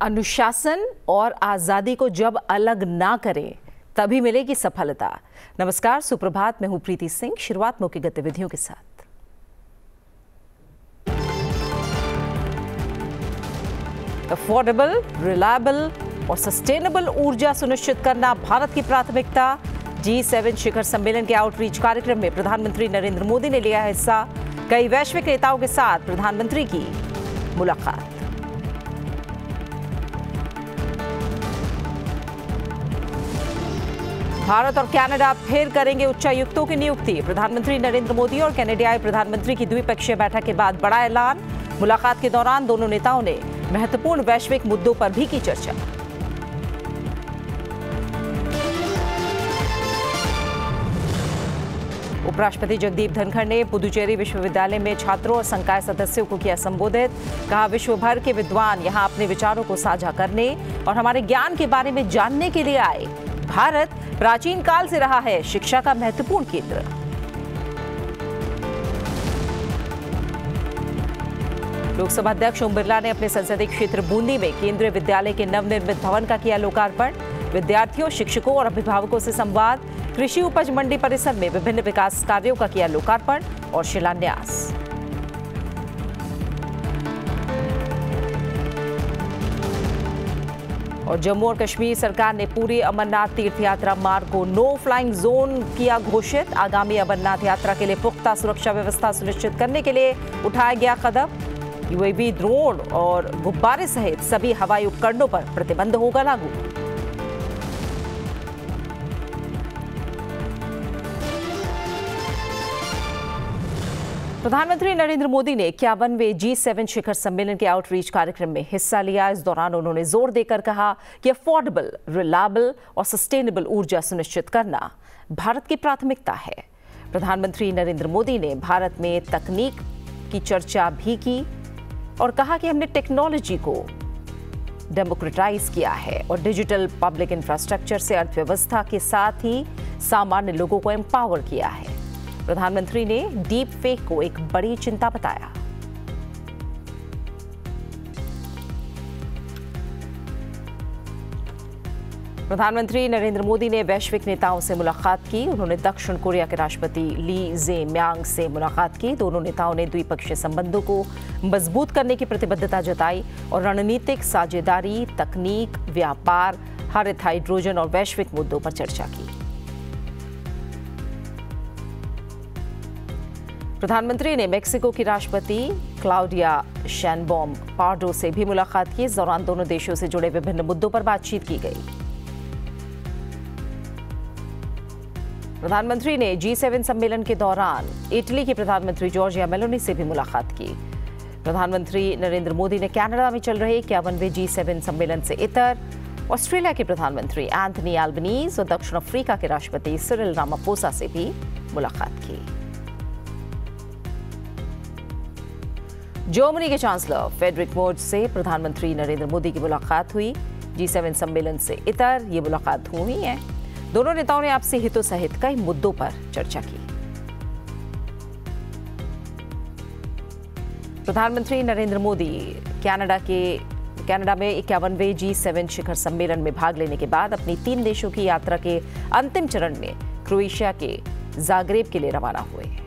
अनुशासन और आजादी को जब अलग ना करें तभी मिलेगी सफलता। नमस्कार, सुप्रभात। मैं हूं प्रीति सिंह। शुरुआत मुख्य गतिविधियों के साथ। अफोर्डेबल, रिलायबल और सस्टेनेबल ऊर्जा सुनिश्चित करना भारत की प्राथमिकता। G7 शिखर सम्मेलन के आउटरीच कार्यक्रम में प्रधानमंत्री नरेंद्र मोदी ने लिया हिस्सा। कई वैश्विक नेताओं के साथ प्रधानमंत्री की मुलाकात। भारत और कनाडा फिर करेंगे उच्चायुक्तों की नियुक्ति। प्रधानमंत्री नरेंद्र मोदी और कनाडाई प्रधानमंत्री की द्विपक्षीय बैठक के बाद बड़ा ऐलान। मुलाकात के दौरान दोनों नेताओं ने महत्वपूर्ण वैश्विक मुद्दों पर भी की चर्चा। उपराष्ट्रपति जगदीप धनखड़ ने पुदुचेरी विश्वविद्यालय में छात्रों और संकाय सदस्यों को किया संबोधित। कहा, विश्व भर के विद्वान यहां अपने विचारों को साझा करने और हमारे ज्ञान के बारे में जानने के लिए आए। भारत प्राचीन काल से रहा है शिक्षा का महत्वपूर्ण केंद्र। लोकसभा अध्यक्ष ओम बिरला ने अपने संसदीय क्षेत्र बूंदी में केंद्रीय विद्यालय के नवनिर्मित भवन का किया लोकार्पण। विद्यार्थियों, शिक्षकों और अभिभावकों से संवाद। कृषि उपज मंडी परिसर में विभिन्न विकास कार्यों का किया लोकार्पण और शिलान्यास। और जम्मू और कश्मीर सरकार ने पूरी अमरनाथ तीर्थ यात्रा मार्ग को नो फ्लाइंग जोन किया घोषित। आगामी अमरनाथ यात्रा के लिए पुख्ता सुरक्षा व्यवस्था सुनिश्चित करने के लिए उठाया गया कदम। यूएवी, ड्रोन और गुब्बारे सहित सभी हवाई उपकरणों पर प्रतिबंध होगा लागू। प्रधानमंत्री नरेंद्र मोदी ने 51वें G7 शिखर सम्मेलन के आउटरीच कार्यक्रम में हिस्सा लिया। इस दौरान उन्होंने जोर देकर कहा कि अफोर्डेबल, रिलायबल और सस्टेनेबल ऊर्जा सुनिश्चित करना भारत की प्राथमिकता है। प्रधानमंत्री नरेंद्र मोदी ने भारत में तकनीक की चर्चा भी की और कहा कि हमने टेक्नोलॉजी को डेमोक्रेटाइज किया है और डिजिटल पब्लिक इंफ्रास्ट्रक्चर से अर्थव्यवस्था के साथ ही सामान्य लोगों को एम्पावर किया है। प्रधानमंत्री ने डीप फेक को एक बड़ी चिंता बताया। प्रधानमंत्री नरेंद्र मोदी ने वैश्विक नेताओं से मुलाकात की। उन्होंने दक्षिण कोरिया के राष्ट्रपति ली जेम्यांग से मुलाकात की। दोनों नेताओं ने द्विपक्षीय संबंधों को मजबूत करने की प्रतिबद्धता जताई और रणनीतिक साझेदारी, तकनीक, व्यापार, हरित हाइड्रोजन और वैश्विक मुद्दों पर चर्चा की। प्रधानमंत्री ने मेक्सिको की राष्ट्रपति क्लाउडिया शैनबॉम पार्डो से भी मुलाकात की। इस दौरान दोनों देशों से जुड़े विभिन्न मुद्दों पर बातचीत की गई। प्रधानमंत्री ने G7 सम्मेलन के दौरान इटली की प्रधानमंत्री जॉर्जिया मेलोनी से भी मुलाकात की। प्रधानमंत्री नरेंद्र मोदी ने कनाडा में चल रहे 51वें G7 सम्मेलन से इतर ऑस्ट्रेलिया के प्रधानमंत्री एंथनी एल्बनीज और दक्षिण अफ्रीका के राष्ट्रपति सिरिल रामाफोसा से भी मुलाकात की। जर्मनी के चांसलर फ्रेडरिक मर्ज से प्रधानमंत्री नरेंद्र मोदी की मुलाकात हुई। G7 सम्मेलन से इतर ये मुलाकात हुई है। दोनों नेताओं ने आपसी हितों सहित कई मुद्दों पर चर्चा की। प्रधानमंत्री नरेंद्र मोदी कनाडा में 51वें G7 शिखर सम्मेलन में भाग लेने के बाद अपनी 3 देशों की यात्रा के अंतिम चरण में क्रोएशिया के जाग्रेब के लिए रवाना हुए।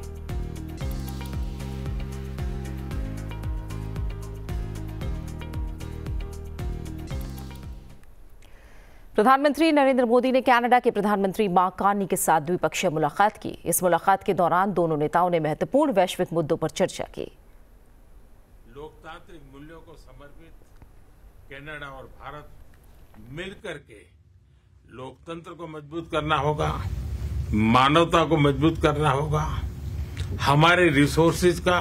प्रधानमंत्री नरेंद्र मोदी ने कनाडा के प्रधानमंत्री मार्क कार्नी के साथ द्विपक्षीय मुलाकात की। इस मुलाकात के दौरान दोनों नेताओं ने महत्वपूर्ण वैश्विक मुद्दों पर चर्चा की। लोकतांत्रिक मूल्यों को समर्पित कनाडा और भारत मिलकर के लोकतंत्र को मजबूत करना होगा, मानवता को मजबूत करना होगा, हमारे रिसोर्सेज का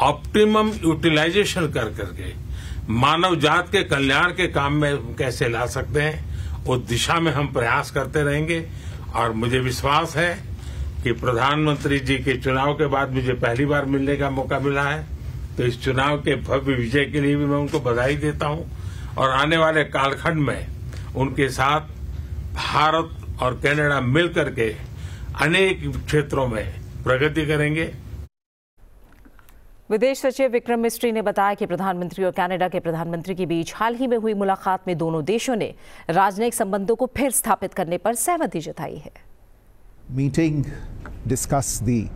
ऑप्टिमम यूटिलाइजेशन कर करके मानव जात के कल्याण के काम में कैसे ला सकते हैं, उस दिशा में हम प्रयास करते रहेंगे। और मुझे विश्वास है कि प्रधानमंत्री जी के चुनाव के बाद मुझे पहली बार मिलने का मौका मिला है, तो इस चुनाव के भव्य विजय के लिए भी मैं उनको बधाई देता हूं और आने वाले कालखंड में उनके साथ भारत और कनाडा मिलकर के अनेक क्षेत्रों में प्रगति करेंगे। विदेश सचिव विक्रम मिस्री ने बताया कि प्रधानमंत्री और कनाडा के प्रधानमंत्री के बीच हाल ही में हुई मुलाकात में दोनों देशों ने राजनयिक संबंधों को फिर स्थापित करने पर सहमति जताई है। Meeting discussed the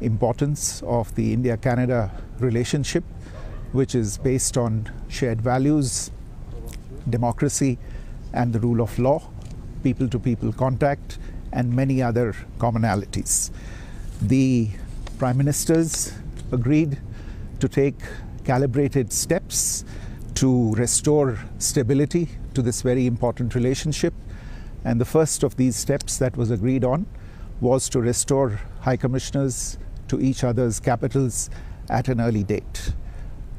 importance of the India-Canada relationship, which is based on shared values, democracy and the rule of law, people-to-people contact and many other commonalities. The Prime Ministers agreed to take calibrated steps to restore stability to this very important relationship, and the first of these steps that was agreed on was to restore High Commissioners to each other's capitals at an early date.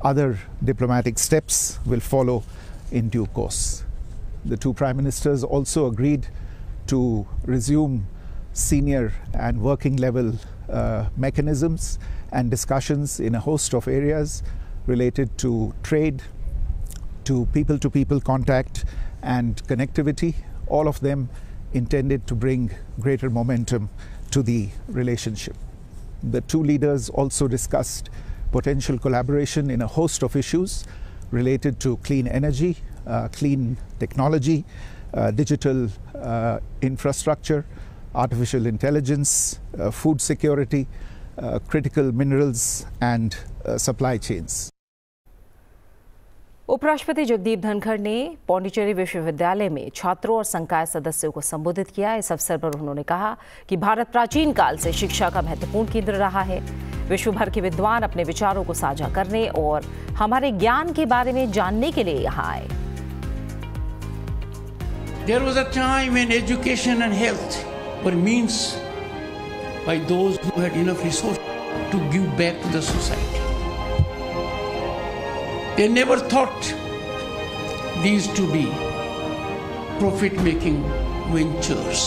Other diplomatic steps will follow in due course. The two Prime Ministers also agreed to resume senior and working level mechanisms and discussions in a host of areas related to trade, to people contact and connectivity, all of them intended to bring greater momentum to the relationship. The two leaders also discussed potential collaboration in a host of issues related to clean energy, clean technology, digital infrastructure, artificial intelligence, food security, critical minerals and supply chains. उपराष्ट्रपति जगदीप धनखड़ ने पौंडीचेरी विश्वविद्यालय में छात्रों और संकाय सदस्यों को संबोधित किया। इस अवसर पर उन्होंने कहा कि भारत प्राचीन काल से शिक्षा का महत्वपूर्ण केंद्र रहा है। विश्व भर के विद्वान अपने विचारों को साझा करने और हमारे ज्ञान के बारे में जानने के लिए यहाँ आए। There was a time when education and health were means by those who had enough resources to give back to the society. They never thought these to be profit-making ventures.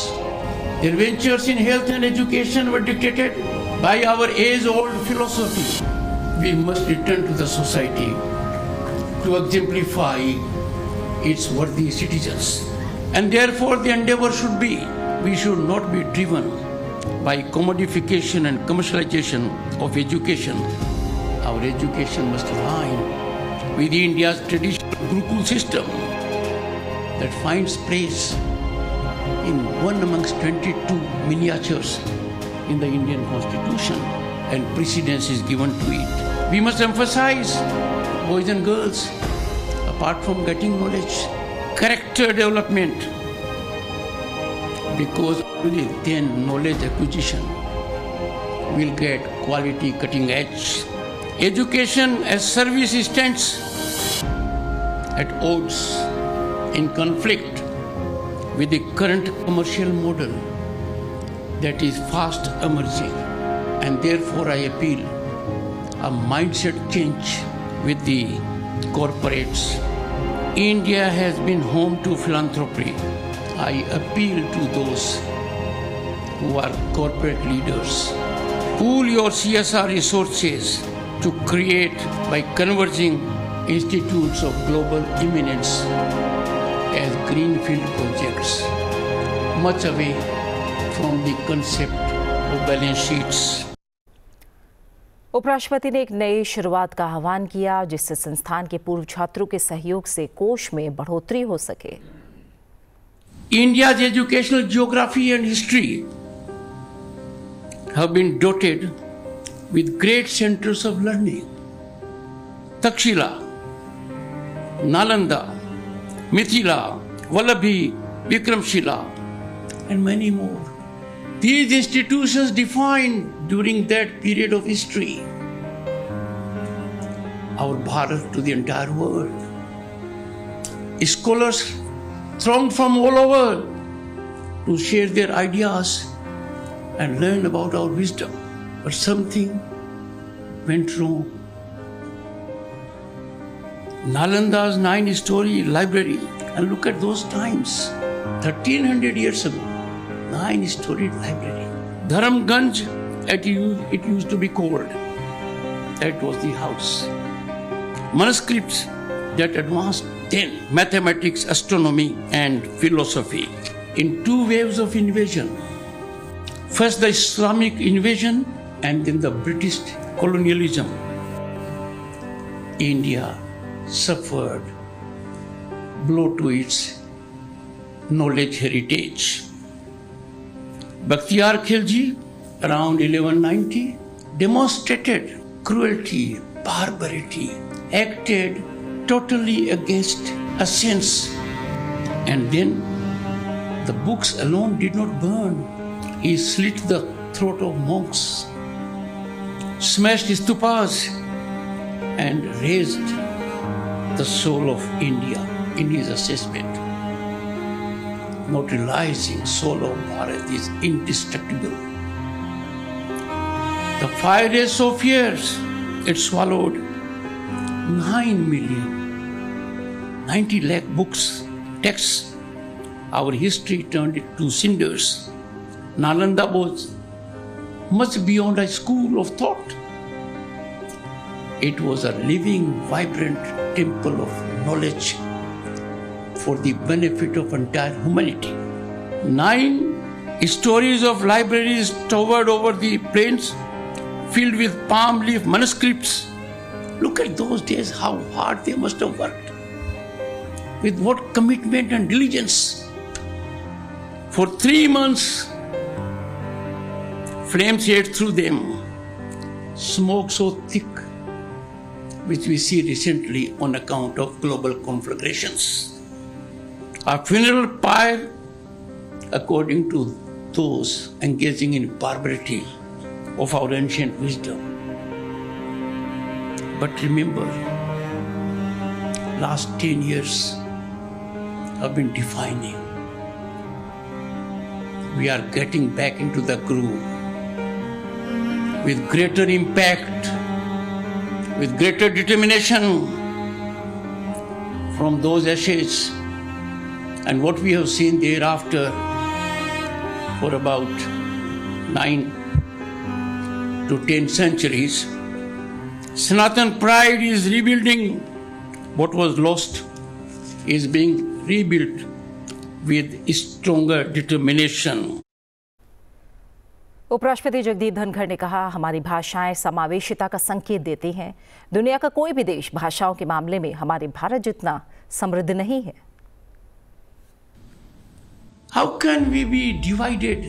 Their ventures in health and education were dictated by our age-old philosophy. We must return to the society to exemplify its worthy citizens. And therefore the endeavor should be, we should not be driven by commodification and commercialization of education. Our education must align with India's traditional Gurukul system that finds place in one amongst 22 miniatures in the Indian Constitution, and precedence is given to it. We must emphasize boys and girls, apart from getting knowledge, character development, because only then knowledge acquisition will get quality cutting edge. Education as service stands at odds, in conflict with the current commercial model that is fast emerging, and therefore I appeal a mindset change with the corporates. India has been home to philanthropy. I appeal to those who are corporate leaders. Pool your CSR resources to create by converging institutes of global eminence as greenfield projects, much away from the concept of balance sheets. उपराष्ट्रपति ने एक नई शुरुआत का आह्वान किया जिससे संस्थान के पूर्व छात्रों के सहयोग से कोष में बढ़ोतरी हो सके। India's educational geography and history have been dotted with great centers of learning. Takshila, Nalanda, Mithila, Vallabhi, Vikramshila, and many more. These institutions defined during that period of history our Bharat to the entire world. Scholars thronged from all over to share their ideas and learn about our wisdom. But something went wrong. Nalanda's 9-story library, and look at those times, 1300 years ago, 9-storied library. Dharamganj, it used to be called. That was the house. Manuscripts that advanced then mathematics, astronomy, and philosophy in two waves of invasion. First the Islamic invasion and then the British colonialism. India suffered blow to its knowledge heritage. Bakhtiyar Khilji, around 1190, demonstrated cruelty, barbarity, acted totally against a sense. And then the books alone did not burn. He slit the throat of monks, smashed stupas, and raised the soul of India in his assessment. Not realizing soul of Bharat is indestructible. The 5 days of years, it swallowed 90 lakh books, texts. Our history turned it to cinders. Nalanda was much beyond a school of thought. It was a living, vibrant temple of knowledge for the benefit of entire humanity. 9 stories of libraries towered over the plains, filled with palm leaf manuscripts. Look at those days, how hard they must have worked. With what commitment and diligence. For 3 months, flames ate through them, smoke so thick, which we see recently on account of global conflagrations. A funeral pyre, according to those engaging in barbarity of our ancient wisdom. But remember, last 10 years have been defining. We are getting back into the groove with greater impact, with greater determination from those ashes. And what we have seen thereafter for about 9 to 10 centuries, Sanatan pride is rebuilding. What was lost is being rebuilt with stronger determination. उपराष्ट्रपति जगदीप धनखड़ ने कहा, हमारी भाषाएं समावेशिता का संकेत देती हैं। दुनिया का कोई भी देश भाषाओं के मामले में हमारे भारत जितना समृद्ध नहीं है। How can we be divided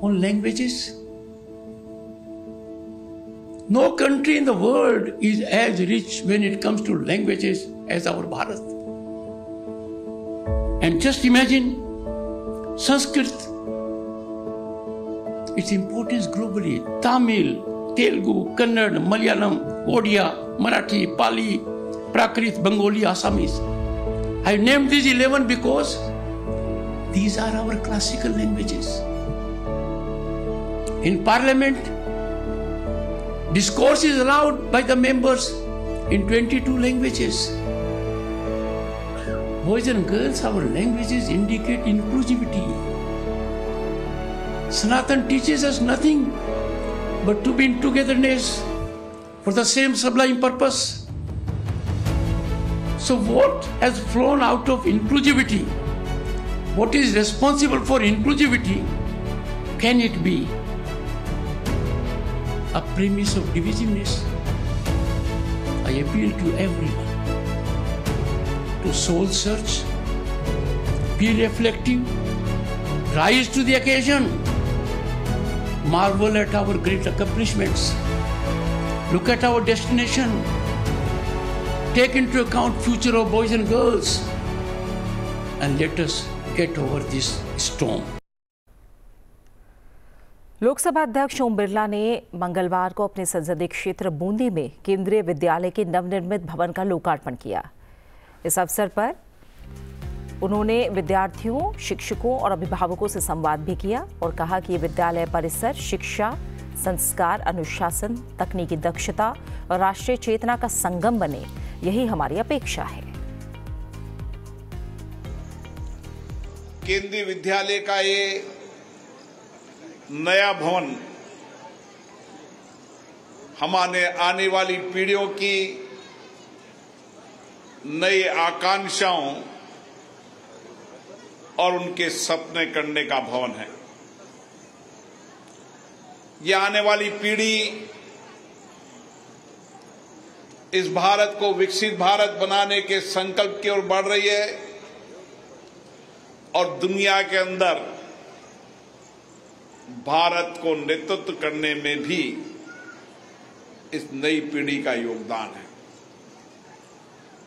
on languages? No country in the world is as rich when it comes to languages as our Bharat. And just imagine Sanskrit, its importance globally. Tamil, Telugu, Kannada, Malayalam, Odia, Marathi, Pali, Prakrit, Bengali, Assamese. I named these 11 because these are our classical languages. In Parliament, discourse is allowed by the members in 22 languages. Boys and girls, our languages indicate inclusivity. Sanatan teaches us nothing but to be in togetherness for the same sublime purpose. So what has flown out of inclusivity? What is responsible for inclusivity? Can it be a premise of divisiveness? I appeal to everyone to soul search, be reflective, rise to the occasion, marvel at our great accomplishments, look at our destination, take into account future of boys and girls, and let us get over this storm. Lok Sabha अध्यक्ष ओम बिरला ने मंगलवार को अपने संसदीय क्षेत्र बूंदी में केंद्रीय विद्यालय के नवनिर्मित भवन का लोकार्पण किया। इस अवसर पर उन्होंने विद्यार्थियों, शिक्षकों और अभिभावकों से संवाद भी किया और कहा कि ये विद्यालय परिसर शिक्षा, संस्कार, अनुशासन, तकनीकी दक्षता और राष्ट्रीय चेतना का संगम बने, यही हमारी अपेक्षा है। केंद्रीय विद्यालय का ये नया भवन हमारे आने वाली पीढ़ियों की नई आकांक्षाओं और उनके सपने करने का भवन है। ये आने वाली पीढ़ी इस भारत को विकसित भारत बनाने के संकल्प की ओर बढ़ रही है और दुनिया के अंदर भारत को नेतृत्व करने में भी इस नई पीढ़ी का योगदान है।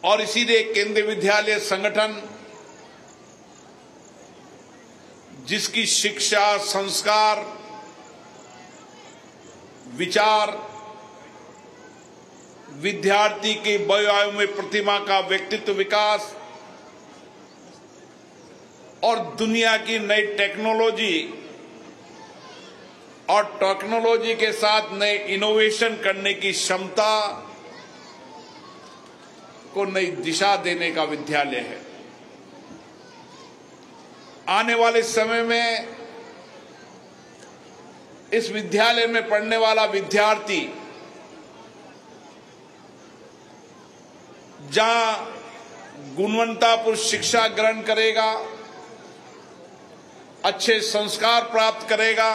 और इसीलिए केंद्रीय विद्यालय संगठन, जिसकी शिक्षा, संस्कार, विचार, विद्यार्थी की वयोआयु में प्रतिमा का व्यक्तित्व विकास और दुनिया की नई टेक्नोलॉजी और टेक्नोलॉजी के साथ नए इनोवेशन करने की क्षमता को नई दिशा देने का विद्यालय है। आने वाले समय में इस विद्यालय में पढ़ने वाला विद्यार्थी जहां गुणवत्तापूर्ण शिक्षा ग्रहण करेगा, अच्छे संस्कार प्राप्त करेगा,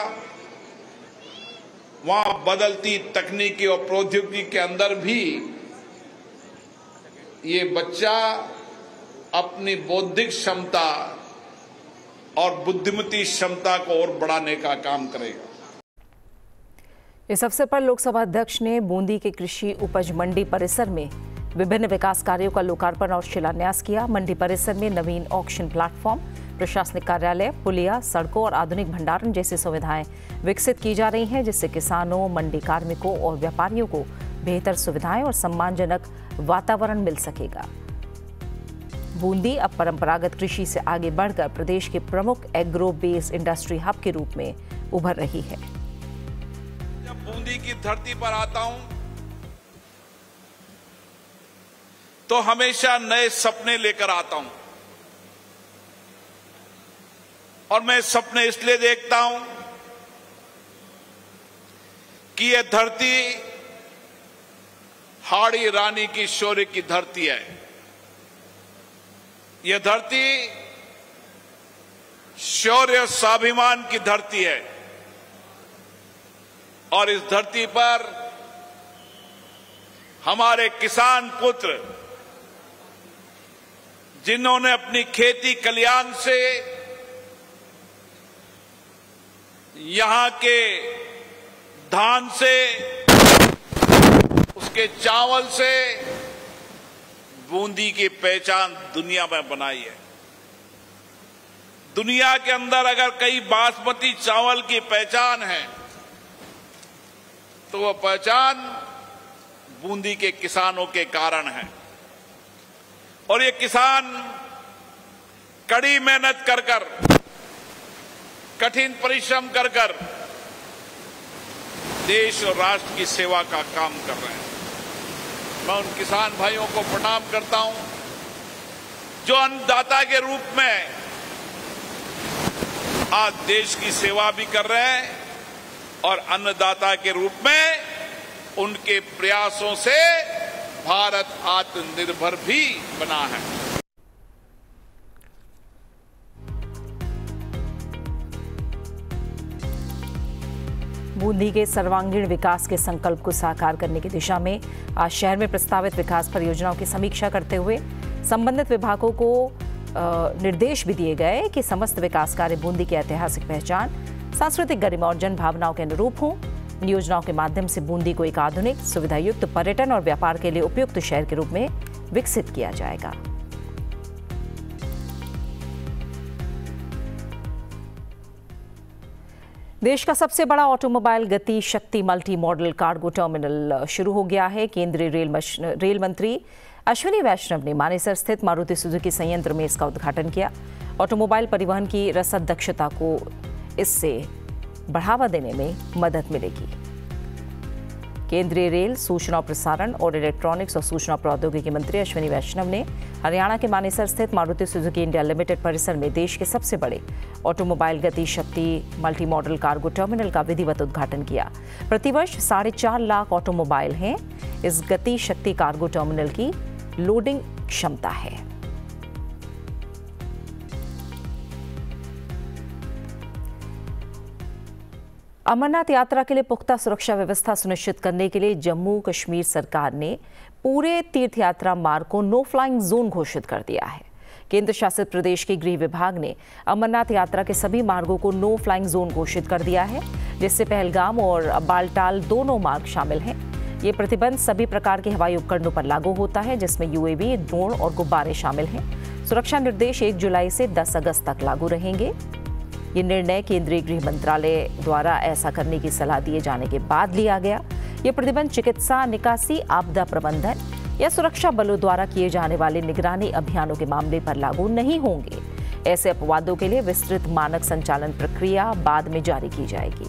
वहां बदलती तकनीकी और प्रौद्योगिकी के अंदर भी ये बच्चा अपनी बौद्धिक क्षमता और बुद्धिमती क्षमता को और बढ़ाने का काम करेगा। इस अवसर पर लोकसभा अध्यक्ष ने बूंदी के कृषि उपज मंडी परिसर में विभिन्न विकास कार्यों का लोकार्पण और शिलान्यास किया। मंडी परिसर में नवीन ऑक्शन प्लेटफॉर्म, प्रशासनिक कार्यालय, पुलिया, सड़कों और आधुनिक भंडारण जैसी सुविधाएं विकसित की जा रही हैं, जिससे किसानों, मंडी कार्मिकों और व्यापारियों को बेहतर सुविधाएं और सम्मानजनक वातावरण मिल सकेगा। बूंदी अब परंपरागत कृषि से आगे बढ़कर प्रदेश के प्रमुख एग्रो बेस इंडस्ट्री हब के रूप में उभर रही है। जब बूंदी की धरती पर आता हूं तो हमेशा नए सपने लेकर आता हूं और मैं सपने इसलिए देखता हूं कि यह धरती हाड़ी रानी की शौर्य की धरती है। यह धरती शौर्य स्वाभिमान की धरती है और इस धरती पर हमारे किसान पुत्र, जिन्होंने अपनी खेती कल्याण से, यहां के धान से, उसके चावल से बूंदी की पहचान दुनिया में बनाई है। दुनिया के अंदर अगर कई बासमती चावल की पहचान है तो वह पहचान बूंदी के किसानों के कारण है। और ये किसान कड़ी मेहनत कर कर, कठिन परिश्रम कर कर देश और राष्ट्र की सेवा का काम कर रहे हैं। मैं उन किसान भाइयों को प्रणाम करता हूं जो अन्नदाता के रूप में आज देश की सेवा भी कर रहे हैं और अन्नदाता के रूप में उनके प्रयासों से भारत आत्मनिर्भर भी बना है। बूंदी के सर्वांगीण विकास के संकल्प को साकार करने की दिशा में आज शहर में प्रस्तावित विकास परियोजनाओं की समीक्षा करते हुए संबंधित विभागों को निर्देश भी दिए गए कि समस्त विकास कार्य बूंदी की ऐतिहासिक पहचान, सांस्कृतिक गरिमा और जन भावनाओं के अनुरूप हों। इन योजनाओं के माध्यम से बूंदी को एक आधुनिक, सुविधायुक्त, पर्यटन और व्यापार के लिए उपयुक्त शहर के रूप में विकसित किया जाएगा। देश का सबसे बड़ा ऑटोमोबाइल गति शक्ति मल्टी मॉडल कार्गो टर्मिनल शुरू हो गया है। केंद्रीय रेल मंत्री अश्विनी वैष्णव ने मानेसर स्थित मारुति सुजुकी संयंत्र में इसका उद्घाटन किया। ऑटोमोबाइल परिवहन की रसद दक्षता को इससे बढ़ावा देने में मदद मिलेगी। केंद्रीय रेल, सूचना और प्रसारण और इलेक्ट्रॉनिक्स और सूचना प्रौद्योगिकी मंत्री अश्विनी वैष्णव ने हरियाणा के मानेसर स्थित मारुति सुजुकी इंडिया लिमिटेड परिसर में देश के सबसे बड़े ऑटोमोबाइल गति शक्ति मल्टी मॉडल कार्गो टर्मिनल का विधिवत उद्घाटन किया। प्रतिवर्ष 4.5 लाख ऑटोमोबाइल हैं। इस गति शक्ति कार्गो टर्मिनल की लोडिंग क्षमता है। अमरनाथ यात्रा के लिए पुख्ता सुरक्षा व्यवस्था सुनिश्चित करने के लिए जम्मू कश्मीर सरकार ने पूरे तीर्थ यात्रा मार्ग को नो फ्लाइंग जोन घोषित कर दिया है। केंद्र शासित प्रदेश के गृह विभाग ने अमरनाथ यात्रा के सभी मार्गों को नो फ्लाइंग जोन घोषित कर दिया है, जिससे पहलगाम और बालटाल दोनों मार्ग शामिल हैं। ये प्रतिबंध सभी प्रकार के हवाई उपकरणों पर लागू होता है, जिसमें यूएवी, ड्रोन और गुब्बारे शामिल हैं। सुरक्षा निर्देश 1 जुलाई से 10 अगस्त तक लागू रहेंगे। ये निर्णय केंद्रीय गृह मंत्रालय द्वारा ऐसा करने की सलाह दिए जाने के बाद लिया गया। ये प्रतिबंध चिकित्सा, निकासी, आपदा प्रबंधन या सुरक्षा बलों द्वारा किए जाने वाले निगरानी अभियानों के मामले पर लागू नहीं होंगे। ऐसे अपवादों के लिए विस्तृत मानक संचालन प्रक्रिया बाद में जारी की जाएगी।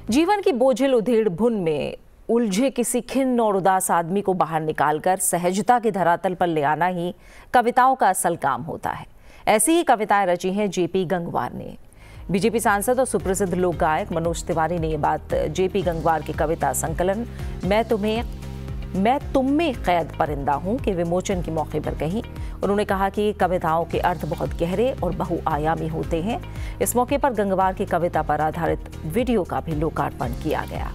जीवन की बोझिल उधेड़ बुन में उलझे किसी खिन्न और उदास आदमी को बाहर निकालकर सहजता के धरातल पर ले आना ही कविताओं का असल काम होता है। ऐसी ही कविताएं रची हैं जेपी गंगवार ने। बीजेपी सांसद और सुप्रसिद्ध लोक गायक मनोज तिवारी ने ये बात जेपी गंगवार की कविता संकलन मैं तुम में कैद परिंदा हूं के विमोचन के मौके पर कही। उन्होंने कहा कि कविताओं के अर्थ बहुत गहरे और बहुआयामी होते हैं। इस मौके पर गंगवार की कविता पर आधारित वीडियो का भी लोकार्पण किया गया।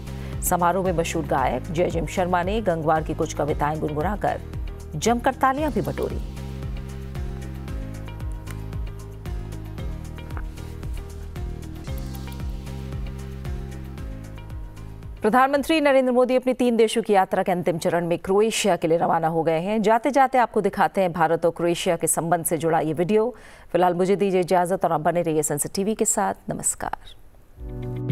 समारोह में मशहूर गायक जयजिम शर्मा ने गंगवार की कुछ कविताएं गुनगुनाकर जमकर तालियां भी बटोरी। प्रधानमंत्री नरेंद्र मोदी अपनी 3 देशों की यात्रा के अंतिम चरण में क्रोएशिया के लिए रवाना हो गए हैं। जाते जाते आपको दिखाते हैं भारत और क्रोएशिया के संबंध से जुड़ा ये वीडियो। फिलहाल मुझे दीजिए इजाजत और आप बने रहिए संसद टीवी के साथ। नमस्कार।